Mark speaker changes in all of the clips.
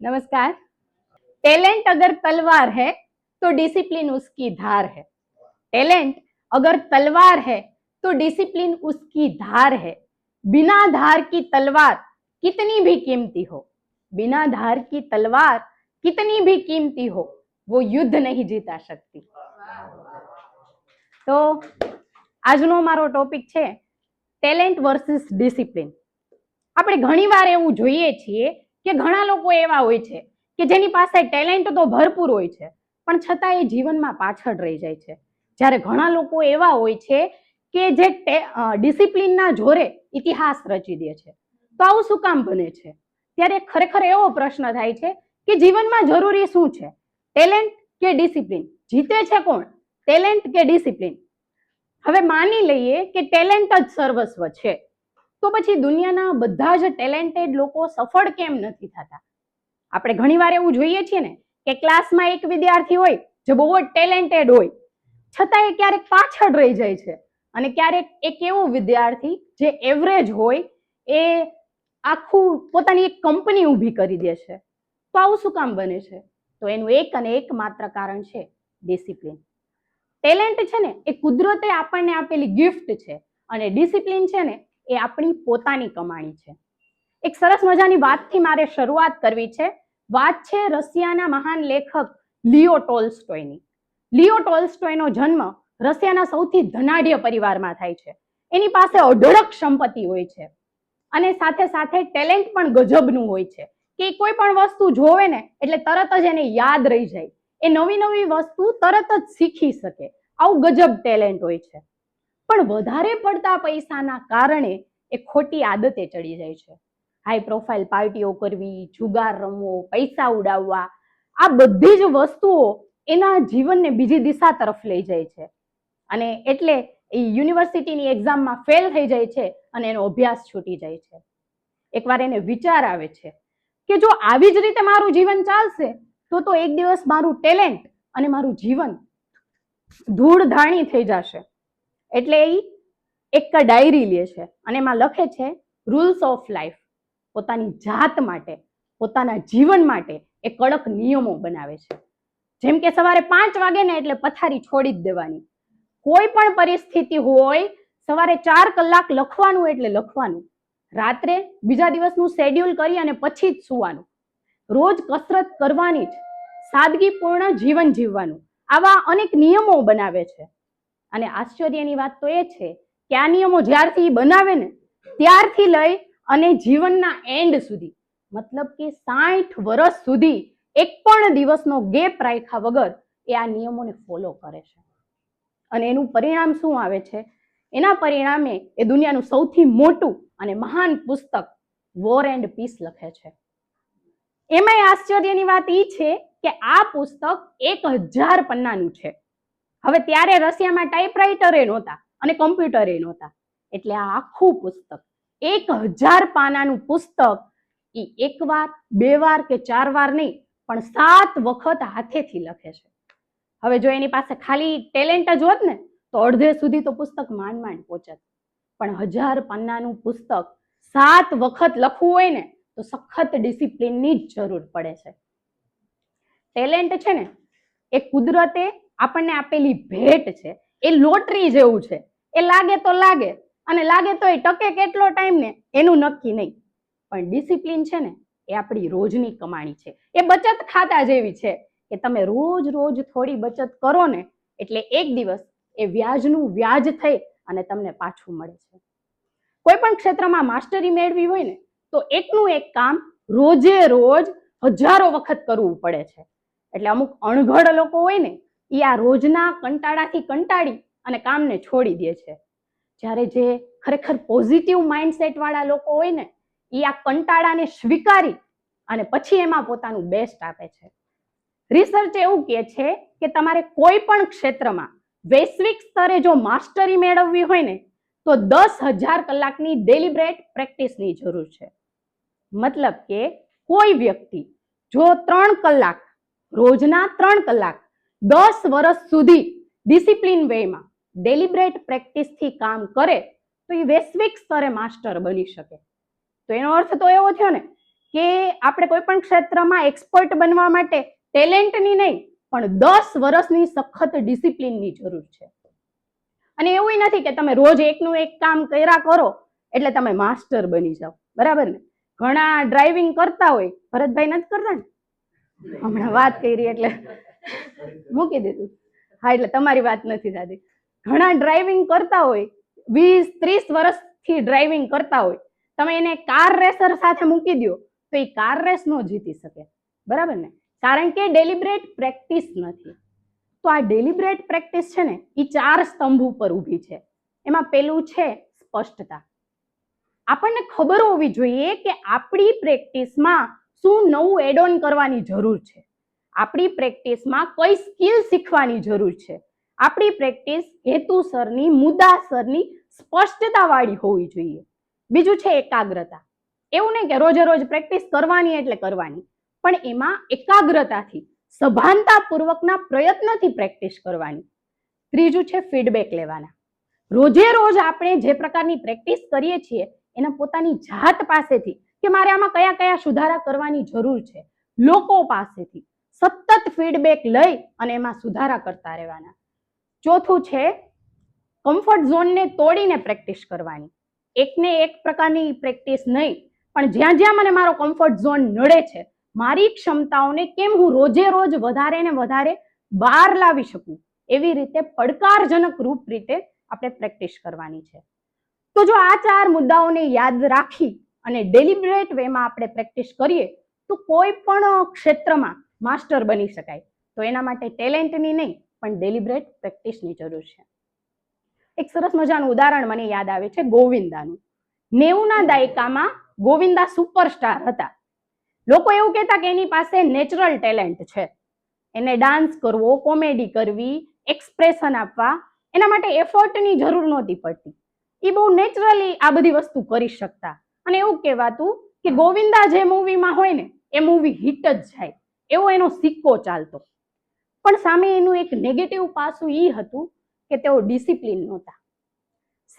Speaker 1: नमस्कार। टैलेंट अगर तलवार है तो डिसिप्लिन उसकी धार है। टैलेंट अगर तलवार है तो डिसिप्लिन उसकी धार है। बिना धार की तलवार कितनी भी कीमती हो, बिना धार की तलवार कितनी भी कीमती हो, वो युद्ध नहीं जीता सकती। तो આજનો મારો ટોપિક છે ટેલેન્ટ વર્સિસ ડિસિપ્લિન। આપણે ઘણીવાર એવું જોઈએ છીએ કે ઘણા લોકો એવા હોય છે કે જેની પાસે ટેલેન્ટ તો ભરપૂર હોય છે પણ છતાં એ જીવનમાં પાછળ રહી જાય છે, જ્યારે ઘણા લોકો એવા હોય છે કે જે ડિસિપ્લિનના જોરે ઇતિહાસ રચી દે છે। તો આવું શું કામ બને છે? ત્યારે ખરેખર એવો પ્રશ્ન થાય છે કે જીવનમાં જરૂરી શું છે, ટેલેન્ટ કે ડિસિપ્લિન? જીતે છે કોણ, ટેલેન્ટ કે ડિસિપ્લિન? હવે માની લઈએ કે ટેલેન્ટ જ સર્વસ્વ છે, તો પછી દુનિયાના બધા જ ટેલેન્ટેડ લોકો સફળ કેમ નથી થતા? આપણે ઘણીવાર એવું જોઈએ છીએ ને કે ક્લાસમાં એક વિદ્યાર્થી હોય જે બહુ જ ટેલેન્ટેડ હોય છતાં એ ક્યારેક પાછળ રહી જાય છે, અને ક્યારેક એક એવો વિદ્યાર્થી જે એવરેજ હોય એ આખું પોતાની એક કંપની ઊભી કરી દે છે। તો આવું શું કામ બને છે? તો એનું એક અને એક માત્ર કારણ છે ડિસિપ્લિન। ટેલેન્ટ છે ને એ કુદરતે આપણને આપેલી ગિફ્ટ છે, અને ડિસિપ્લિન છે ને એ આપણી પોતાની કમાણી છે। એક સરસ મજાની વાતથી મારે શરૂઆત કરવી છે। વાત છે રશિયાના મહાન લેખક લિયો ટોલ્સ્ટોયની। લિયો ટોલ્સ્ટોયનો જન્મ રશિયાના સૌથી ધનાઢ્ય પરિવારમાં થાય છે। એની પાસે અઢળક સંપત્તિ હોય છે, અને સાથે સાથે ટેલેન્ટ પણ ગજબનું હોય છે કે કોઈ પણ વસ્તુ જોવે ને એટલે તરત જ એને યાદ રહી જાય, એ નવી નવી વસ્તુ તરત જ શીખી શકે, આવું ગજબ ટેલેન્ટ હોય છે। પણ વધારે પડતા પૈસાના કારણે એ ખોટી આદતે ચડી જાય છે। હાઈ પ્રોફાઇલ પાર્ટીઓ કરવી, જુગાર રમવો, પૈસા ઉડાવવા, આ બધી જ વસ્તુઓ એના જીવનને બીજી દિશા તરફ લઈ જાય છે, અને એટલે એ યુનિવર્સિટીની એક્ઝામમાં ફેલ થઈ જાય છે અને એનો અભ્યાસ છૂટી જાય છે। એકવાર એને વિચાર આવે છે કે જો આવી જ રીતે મારું જીવન ચાલશે તો એક દિવસ મારું ટેલેન્ટ અને મારું જીવન ધૂળધાણી થઈ જશે। એટલે એ એક ડાયરી લે છે અને એમાં લખે છે રૂલ્સ ઓફ લાઈફ। પોતાની જાત માટે, પોતાના જીવન માટે એ કડક નિયમો બનાવે છે। જેમ કે સવારે 5 વાગે ને એટલે પથારી છોડી જ દેવાની, કોઈ પણ પરિસ્થિતિ હોય સવારે 4 કલાક લખવાનું એટલે લખવાનું, રાત્રે બીજા દિવસનું શેડ્યુલ કરી અને પછી જ સુવાનું, રોજ કસરત કરવાની જ, સાદગીપૂર્ણ જીવન જીવવાનું, આવા અનેક નિયમો બનાવે છે। અને આશ્ચર્યની વાત તો એ છે કે આ નિયમો જ્યારથી બનાવે ને ત્યારથી લઈ અને જીવનના એન્ડ સુધી, મતલબ કે 60 વર્ષ સુધી એક પણ દિવસનો ગેપ રાખ્યા વગર એ આ નિયમોને ફોલો કરે છે। અને એનું પરિણામ શું આવે છે? એના પરિણામે એ દુનિયાનું સૌથી મોટું અને મહાન પુસ્તક વોર એન્ડ પીસ લખે છે। એમાંય આશ્ચર્યની વાત એ છે કે આ પુસ્તક 1000 પન્નાનું છે। હવે ત્યારે રશિયામાં ટાઈપરાઇટર નહોતા અને કમ્પ્યુટર નહોતા, એટલે આ આખું પુસ્તક 1000 પાનાનું પુસ્તક એ 1 વાર 2 વાર કે 4 વાર નહીં પણ 7 વખત હાથેથી લખે છે। હવે જો એની પાસે ખાલી ટેલેન્ટ જ હોત ને તો અડધે સુધી તો પુસ્તક માંડ માંડ પહોંચત, પણ 1000 પાનાનું પુસ્તક 7 વખત લખવું હોય ને તો સખત ડિસિપ્લિનની જ જરૂર પડે છે। ટેલેન્ટ છે ને એ કુદરતે આપણને આપેલી ભેટ છે, એ લોટરી જેવું છે, એ લાગે તો લાગે અને લાગે તો એ ટકે કેટલો ટાઈમ ને એનું નક્કી નહીં, પણ ડિસિપ્લિન છે ને એ આપણી રોજની કમાણી છે। એ બચત ખાતા જેવી છે કે તમે રોજ રોજ થોડી બચત કરો ને એટલે એક દિવસ એ વ્યાજનું વ્યાજ થઈ અને તમને પાછું મળે છે। કોઈ પણ ક્ષેત્રમાં માસ્ટરી મેળવી હોય ને તો એકનું એક કામ રોજે રોજ હજારો વખત કરવું પડે છે। એટલે અમુક અણઘડ લોકો હોય ને એ આ રોજના કંટાળાથી કંટાળી અને કામને છોડી દે છે, જ્યારે જે ખરેખર પોઝિટિવ માઇન્ડસેટ વાળા લોકો હોય ને એ આ કંટાળાને સ્વીકારી અને પછી એમાં પોતાનું બેસ્ટ આપે છે। રિસર્ચ એવું કહે છે કે તમારે કોઈ પણ ક્ષેત્રમાં વૈશ્વિક સ્તરે જો માસ્ટરી મેળવવી હોય ને તો 10,000 કલાકની ડેલિબ્રેટ પ્રેક્ટિસની જરૂર છે। મતલબ કે કોઈ વ્યક્તિ જો 3 કલાક રોજના 3 કલાક 10 વર્ષ સુધી ડિસિપ્લિન વેમાં ડેલિબ્રેટ પ્રેક્ટિસથી કામ કરે તો એ વૈશ્વિક સ્તરે માસ્ટર બની શકે। તો એનો અર્થ તો એવો થયો ને કે આપણે કોઈ પણ ક્ષેત્રમાં એક્સપર્ટ બનવા માટે ટેલેન્ટની નહીં પણ 10 વર્ષની સખત ડિસિપ્લિનની જરૂર છે. અને એવું નથી કે તમે રોજ એકનું એક કામ કર્યા કરો એટલે તમે માસ્ટર બની જાઓ, બરાબર ને? ઘણા ડ્રાઇવિંગ કરતા હોય, ભરતભાઈ નથી કરતા ને? હમણાં વાત કરી એટલે મૂકી દીધું. હા, એટલે તમારી વાત નથી થતી. ઘણા ડ્રાઇવિંગ કરતા હોય, 20-30 વર્ષથી ડ્રાઇવિંગ કરતા હોય, તમે એને કાર રેસર સાથે મૂકી દો તો એ કાર રેસ નો જીતી શકે, બરાબર ને? કારણ કે ડેલિબ્રેટ પ્રેક્ટિસ નથી. તો આ ડેલિબ્રેટ પ્રેક્ટિસ છે ને એ 4 સ્તંભ ઉપર ઊભી છે. એમાં પેલું છે સ્પષ્ટતા. આપણને ખબર હોવી જોઈએ કે આપણી પ્રેક્ટિસમાં શું નવું એડ ઓન કરવાની જરૂર છે, આપણી પ્રેક્ટિસમાં કઈ સ્કિલ શીખવાની જરૂર છે, આપણી પ્રેક્ટિસ હેતુસરની, મુદ્દાસરની, સ્પષ્ટતા વાળી હોવી જોઈએ. બીજું છે એકાગ્રતા. એવું નહીં કે રોજે રોજ પ્રેક્ટિસ કરવાની એટલે કરવાની, પણ એમાં એકાગ્રતાથી, સભાનતાપૂર્વકના પ્રયત્નથી પ્રેક્ટિસ કરવાની. ત્રીજું છે ફીડબેક લેવાના. રોજે રોજ આપણે જે પ્રકારની પ્રેક્ટિસ કરીએ છીએ એના પોતાની જાત પાસેથી કે મારે આમાં કયા કયા સુધારા કરવાની જરૂર છે, લોકો પાસેથી સતત ફીડબેક લઈ અને એમાં સુધારા કરતા રહેવાના. ચોથું છે કમ્ફર્ટ ઝોનને તોડીને પ્રેક્ટિસ કરવાની. એકને એક પ્રકારની પ્રેક્ટિસ નહીં, પણ જ્યાં જ્યાં મને મારો કમ્ફર્ટ ઝોન નડે છે, મારી ક્ષમતાઓને કેમ હું રોજે રોજ વધારે ને વધારે બહાર લાવી શકું, એવી રીતે પડકારજનક રૂપ રીતે આપણે પ્રેક્ટિસ કરવાની છે. તો જો આ 4 મુદ્દાઓને યાદ રાખી અને ડેલિબ્રેટ વેમાં આપણે પ્રેક્ટિસ કરીએ તો કોઈ પણ ક્ષેત્રમાં માસ્ટર બની શકાય. તો એના માટે ટેલેન્ટની નહીં પણ ડેલિબ્રેટ પ્રેક્ટિસની જરૂર છે. એક સરસ મજાનું ઉદાહરણ મને યાદ આવે છે ગોવિંદાનું. 90ના દાયકામાં ગોવિંદા સુપરસ્ટાર હતા. લોકો એવું કહેતા કે એની પાસે નેચરલ ટેલેન્ટ છે, એને ડાન્સ કરવો, કોમેડી કરવી, એક્સપ્રેશન આપવા, એના માટે એફર્ટની જરૂર નહોતી પડતી. એ બહુ નેચરલી આ બધી વસ્તુ કરી શકતા અને એવું કહેવાતું કે ગોવિંદા જે મૂવીમાં હોય ને એ મૂવી હિટ જ જાય, એવો એનો સિક્કો ચાલતો. પણ સામે એનું એક નેગેટિવ પાસું એ હતું કે તેઓ ડિસિપ્લિન નહોતા.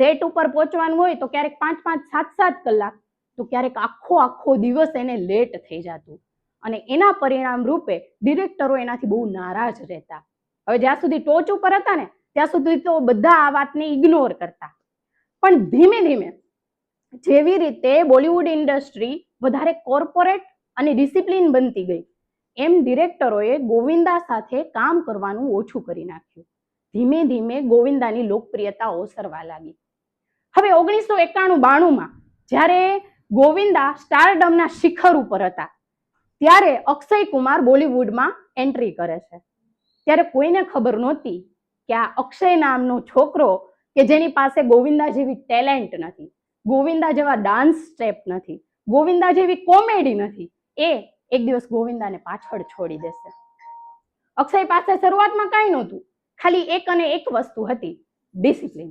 Speaker 1: સેટ ઉપર પહોંચવાનું હોય તો ક્યારેક 5-5, 7-7 કલાક, તો ક્યારેક આખો દિવસ એને લેટ થઈ જતું અને એના પરિણામ રૂપે ડિરેક્ટરો એનાથી બહુ નારાજ રહેતા. હવે જ્યાં સુધી ટોચ ઉપર હતા ને ત્યાં સુધી તો બધા આ વાતને ઇગ્નોર કરતા. પણ ધીમે ધીમે જેવી રીતે બોલિવૂડ ઇન્ડસ્ટ્રી વધારે કોર્પોરેટ અને ડિસિપ્લિન બનતી ગઈ, એમ ડિરેક્ટરોએ ગોવિંદા સાથે કામ કરવાનું ઓછું કરી નાખ્યું. ધીમે ધીમે ગોવિંદાની લોકપ્રિયતા ઓસરવા લાગી. હવે 1991-92માં જ્યારે ગોવિંદા સ્ટારડમના શિખર ઉપર હતા ત્યારે અક્ષય કુમાર બોલિવૂડમાં એન્ટ્રી કરે છે. ત્યારે કોઈને ખબર નહોતી કે આ અક્ષય નામનો છોકરો કે જેની પાસે ગોવિંદા જેવી ટેલેન્ટ નથી, ગોવિંદા જેવા ડાન્સ સ્ટેપ નથી, ગોવિંદા જેવી કોમેડી નથી, એ એક દિવસ ગોવિંદાને પાછળ છોડી દેશે. અક્ષય પાસે શરૂઆતમાં કાંઈ નહોતું, ખાલી એક અને એક વસ્તુ હતી, ડિસિપ્લિન.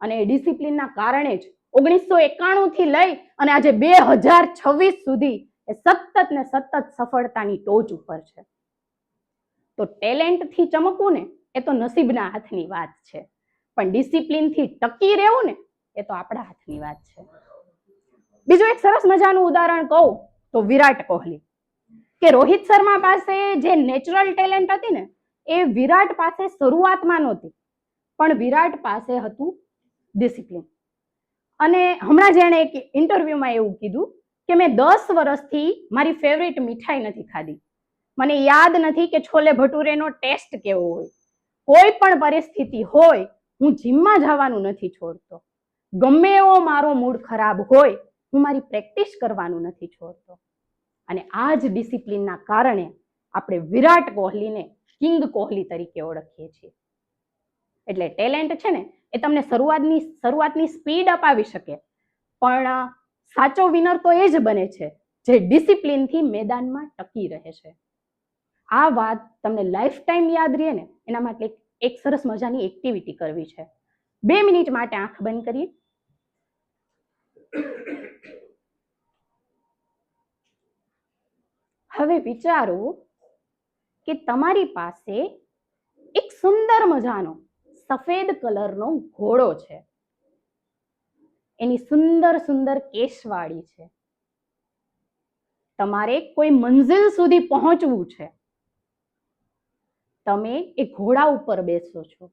Speaker 1: અને એ ડિસિપ્લિનના કારણે જ 1991 થી લઈ અને આજે 2026 સુધી એ સતત ને સતત સફળતાની ટોચ ઉપર છે. તો ટેલેન્ટથી ચમકવું ને એ તો નસીબના હાથની વાત છે, પણ ડિસિપ્લિનથી ટકી રહેવું ને એ તો આપણા હાથની વાત છે. બીજું એક સરસ મજાનું ઉદાહરણ કહું તો વિરાટ કોહલી. કે રોહિત શર્મા પાસે જે નેચરલ ટેલેન્ટ હતી ને એ વિરાટ પાસે શરૂઆતમાં નહોતી, પણ વિરાટ પાસે હતું ડિસિપ્લિન. અને હમણાં જ એણે એક ઇન્ટરવ્યુમાં એવું કીધું કે મેં 10 વર્ષથી મારી ફેવરિટ મીઠાઈ નથી ખાધી, મને યાદ નથી કે છોલે ભટુરેનો ટેસ્ટ કેવો હોય, કોઈ પણ પરિસ્થિતિ હોય હું જીમમાં જવાનું નથી છોડતો, ગમે એવો મારો મૂડ ખરાબ હોય હું મારી પ્રેક્ટિસ કરવાનું નથી છોડતો. અને આ જ ડિસિપ્લિનના કારણે આપણે વિરાટ કોહલીને કિંગ કોહલી તરીકે ઓળખીએ છીએ. એટલે ટેલેન્ટ છે ને એ તમને શરૂઆતની સ્પીડ અપાવી શકે, પણ સાચો વિનર તો એ જ બને છે જે ડિસિપ્લિનથી મેદાનમાં ટકી રહે છે. આ વાત તમને લાઈફ ટાઈમ યાદ રહે ને એના માટે એક સરસ મજાની એક્ટિવિટી કરવી છે. 2 મિનિટ માટે આંખ બંધ કરીએ. હવે વિચારો કે તમારી પાસે એક સુંદર મજાનો સફેદ કલરનો ઘોડો છે, એની સુંદર સુંદર કેશવાળી છે, તમારે કોઈ મંઝિલ સુધી પહોંચવું છે. તમે એ ઘોડા ઉપર બેસો છો.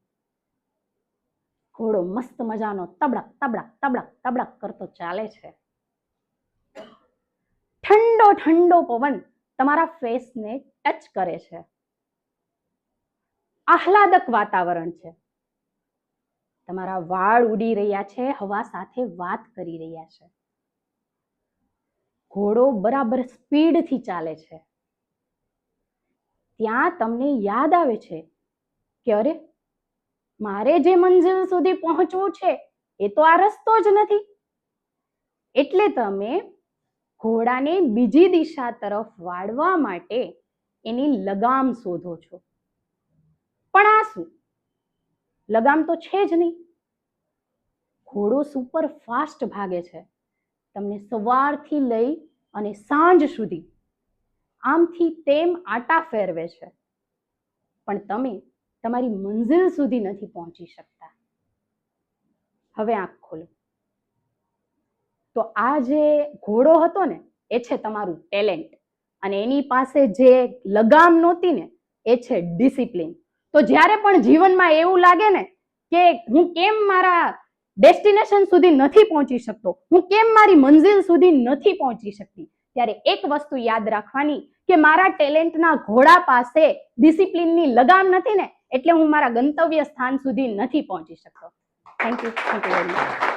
Speaker 1: ઘોડો મસ્ત મજાનો તબડક તબડક તબડક તબડક કરતો ચાલે છે. ઠંડો ઠંડો પવન તમારા ફેસને ટચ કરે છે. આહલાદક વાતાવરણ છે. તમારા વાળ ઉડી રહ્યા છે, હવા સાથે વાત કરી રહ્યા છે. ઘોડો બરાબર સ્પીડથી ચાલે છે. ત્યાં તમને યાદ આવે છે કે અરે, મારે જે મંઝિલ સુધી પહોંચવું છે એ તો આ રસ્તો જ નથી. એટલે તમે ઘોડાને બીજી દિશા તરફ વાળવા માટે એની લગામ શોધો છો. પણ આ શું? લગામ તો છે જ નહીં. ઘોડો સુપર ફાસ્ટ ભાગે છે. તમને સવારથી લઈ અને સાંજ સુધી આમથી તેમ આટા ફેરવે છે. પણ તમે તમારી મંઝિલ સુધી નથી પહોંચી શકતા. હવે આંખ ખોલો. તો આ જે ઘોડો હતો ને, એ છે તમારું ટેલેન્ટ. અને એની પાસે જે લગામ નહોતી ને, એ છે ડિસિપ્લિન. તો જ્યારે પણ જીવનમાં એવું લાગે ને કે હું કેમ મારા ડેસ્ટિનેશન સુધી નથી પહોંચી શકતો, હું કેમ મારી મંઝિલ સુધી નથી પહોંચી શકતી, ત્યારે એક વસ્તુ યાદ રાખવાની કે મારા ટેલેન્ટના ઘોડા પાસે ડિસિપ્લિનની લગામ નથી ને, એટલે હું મારા ગંતવ્ય સ્થાન સુધી નથી પહોંચી શકતો. Thank you very much.